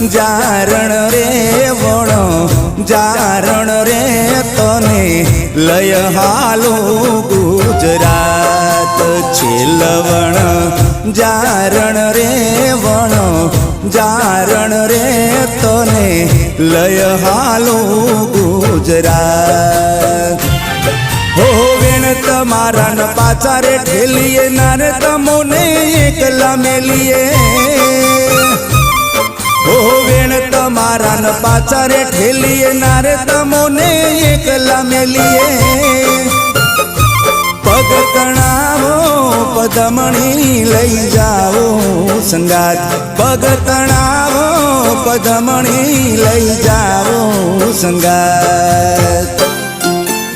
જારણ રે વણો જારણ રે તને લય હાલું ગુજરાત છે લવણ જારણ રે વણો જારણ રે તને લય હાલું ગુજરાત હો વેણ તમારા ન પાછા રે ઠેલીએ નારે તમોને એકલા મેલીએ હો વેણ તમારા ન પાછા રે ઠેલીએ નારે તમોને એકલા મેલીએ પગ તણાવો પદમણી લઈ જાઓ સંગાત પગ તણાવો પદમણી લઈ જાઓ સંગાત